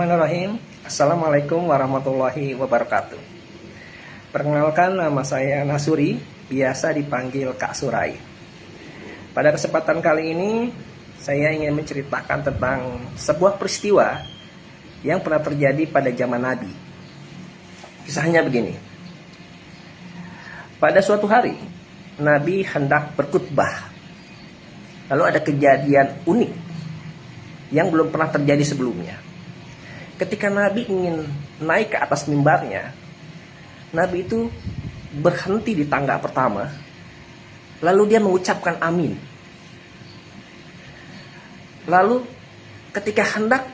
Bismillahirrahmanirrahim. Assalamualaikum warahmatullahi wabarakatuh. Perkenalkan, nama saya Nasuri, biasa dipanggil Kak Surai. Pada kesempatan kali ini, saya ingin menceritakan tentang sebuah peristiwa yang pernah terjadi pada zaman Nabi. Kisahnya begini. Pada suatu hari, Nabi hendak berkhutbah. Lalu ada kejadian unik yang belum pernah terjadi sebelumnya. Ketika Nabi ingin naik ke atas mimbarnya, Nabi itu berhenti di tangga pertama, lalu dia mengucapkan amin. Lalu ketika hendak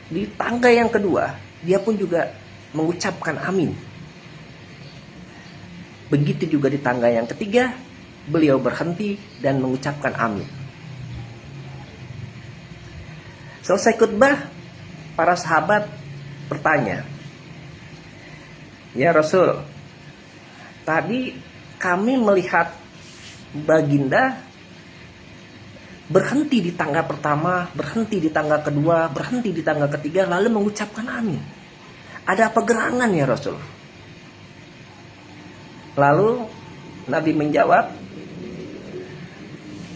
di tangga yang kedua, dia pun juga mengucapkan amin. Begitu juga di tangga yang ketiga, beliau berhenti dan mengucapkan amin. Selesai khutbah, para sahabat bertanya, "Ya Rasul, tadi kami melihat baginda berhenti di tangga pertama, berhenti di tangga kedua, berhenti di tangga ketiga, lalu mengucapkan amin. Ada apa gerangan ya Rasul?" Lalu Nabi menjawab,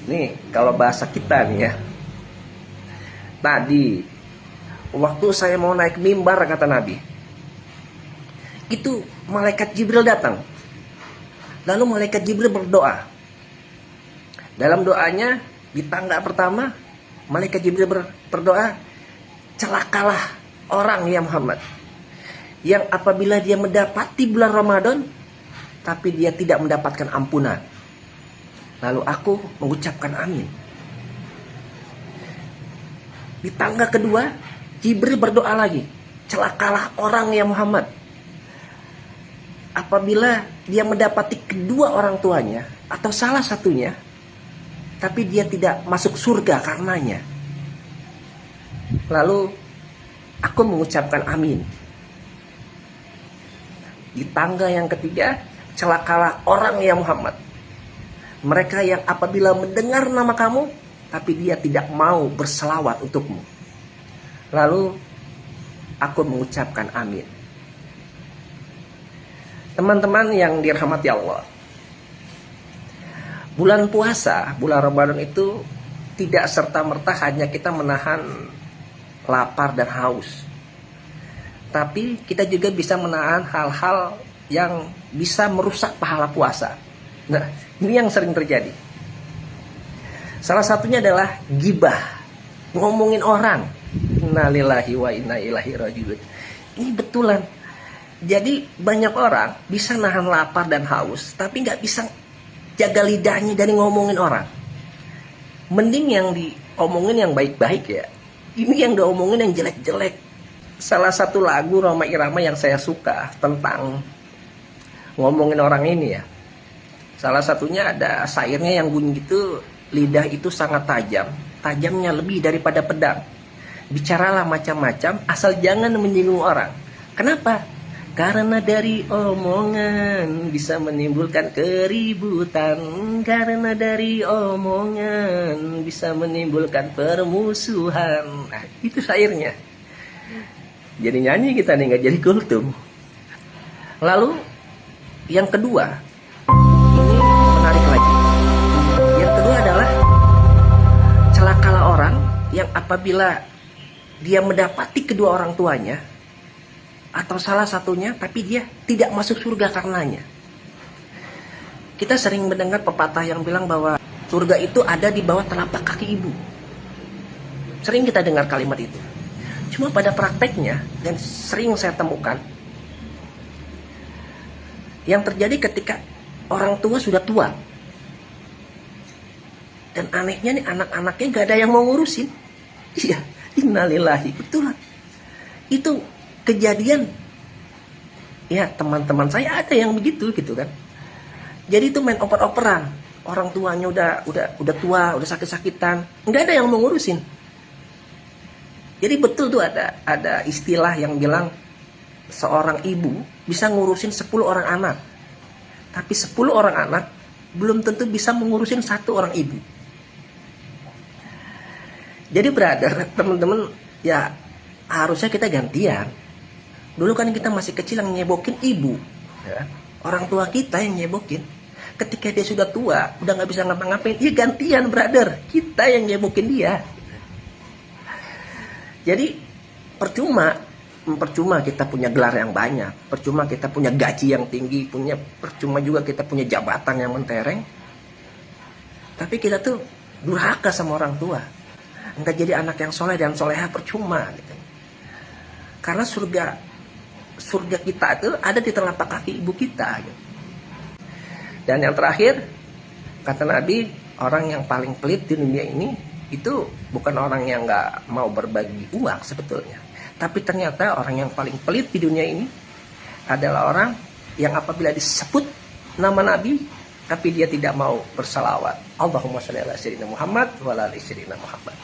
nih kalau bahasa kita nih ya, tadi waktu saya mau naik mimbar, kata Nabi, itu malaikat Jibril datang. Lalu malaikat Jibril berdoa. Dalam doanya di tangga pertama, malaikat Jibril berdoa, "Celakalah orang ya Muhammad, yang apabila dia mendapati bulan Ramadan, tapi dia tidak mendapatkan ampunan." Lalu aku mengucapkan amin. Di tangga kedua, Jibril berdoa lagi, "Celakalah orang ya Muhammad, apabila dia mendapati kedua orang tuanya atau salah satunya, tapi dia tidak masuk surga karenanya." Lalu aku mengucapkan amin. Di tangga yang ketiga, "Celakalah orang ya Muhammad, mereka yang apabila mendengar nama kamu, tapi dia tidak mau berselawat untukmu." Lalu aku mengucapkan amin. Teman-teman yang dirahmati Allah, bulan puasa, bulan Ramadan itu tidak serta-merta hanya kita menahan lapar dan haus, tapi kita juga bisa menahan hal-hal yang bisa merusak pahala puasa. Nah, ini yang sering terjadi. Salah satunya adalah ghibah, ngomongin orang. Innalillahi wa inna ilaihi rajiun. Ini betulan. Jadi banyak orang bisa nahan lapar dan haus, tapi nggak bisa jaga lidahnya dari ngomongin orang. Mending yang diomongin yang baik-baik ya. Ini yang diomongin yang jelek-jelek. Salah satu lagu Rhoma Irama yang saya suka tentang ngomongin orang ini ya. Salah satunya ada syairnya yang bunyi gitu, "Lidah itu sangat tajam, tajamnya lebih daripada pedang. Bicaralah macam-macam, asal jangan menyinggung orang." Kenapa? Karena dari omongan bisa menimbulkan keributan. Karena dari omongan bisa menimbulkan permusuhan. Nah, itu syairnya. Jadi nyanyi kita nih, nggak jadi kultum. Lalu yang kedua, ini menarik lagi. Yang kedua adalah celakalah orang yang apabila dia mendapati kedua orang tuanya atau salah satunya, tapi dia tidak masuk surga karenanya. Kita sering mendengar pepatah yang bilang bahwa surga itu ada di bawah telapak kaki ibu. Sering kita dengar kalimat itu. Cuma pada prakteknya, dan sering saya temukan, yang terjadi ketika orang tua sudah tua, dan anehnya nih anak-anaknya gak ada yang mau ngurusin. Iya, innalillahi, betul. Itu kejadian. Ya, teman-teman saya ada yang begitu gitu kan. Jadi itu main oper-operan. Orang tuanya udah tua, udah sakit-sakitan, nggak ada yang mau ngurusin. Jadi betul tuh ada istilah yang bilang seorang ibu bisa ngurusin 10 orang anak. Tapi 10 orang anak belum tentu bisa mengurusin 1 orang ibu. Jadi brother, teman-teman, ya harusnya kita gantian. Dulu kan kita masih kecil yang nyebokin ibu, ya. Orang tua kita yang nyebokin. Ketika dia sudah tua, udah nggak bisa ngapa-ngapain, ya gantian brother, kita yang nyebokin dia. Jadi percuma kita punya gelar yang banyak, percuma kita punya gaji yang tinggi, percuma juga kita punya jabatan yang mentereng, tapi kita tuh durhaka sama orang tua, nggak jadi anak yang soleh dan soleha, percuma gitu. Karena surga kita itu ada di telapak kaki ibu kita gitu. Dan yang terakhir, kata Nabi, orang yang paling pelit di dunia ini itu bukan orang yang nggak mau berbagi uang sebetulnya, tapi ternyata orang yang paling pelit di dunia ini adalah orang yang apabila disebut nama Nabi tapi dia tidak mau bersalawat. Allahumma sholli ala sayyidina Muhammad wa ala ali sayyidina Muhammad.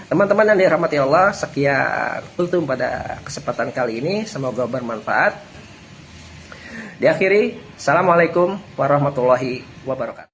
Teman-teman yang dirahmati Allah, sekian kultum pada kesempatan kali ini, semoga bermanfaat. Diakhiri, assalamualaikum warahmatullahi wabarakatuh.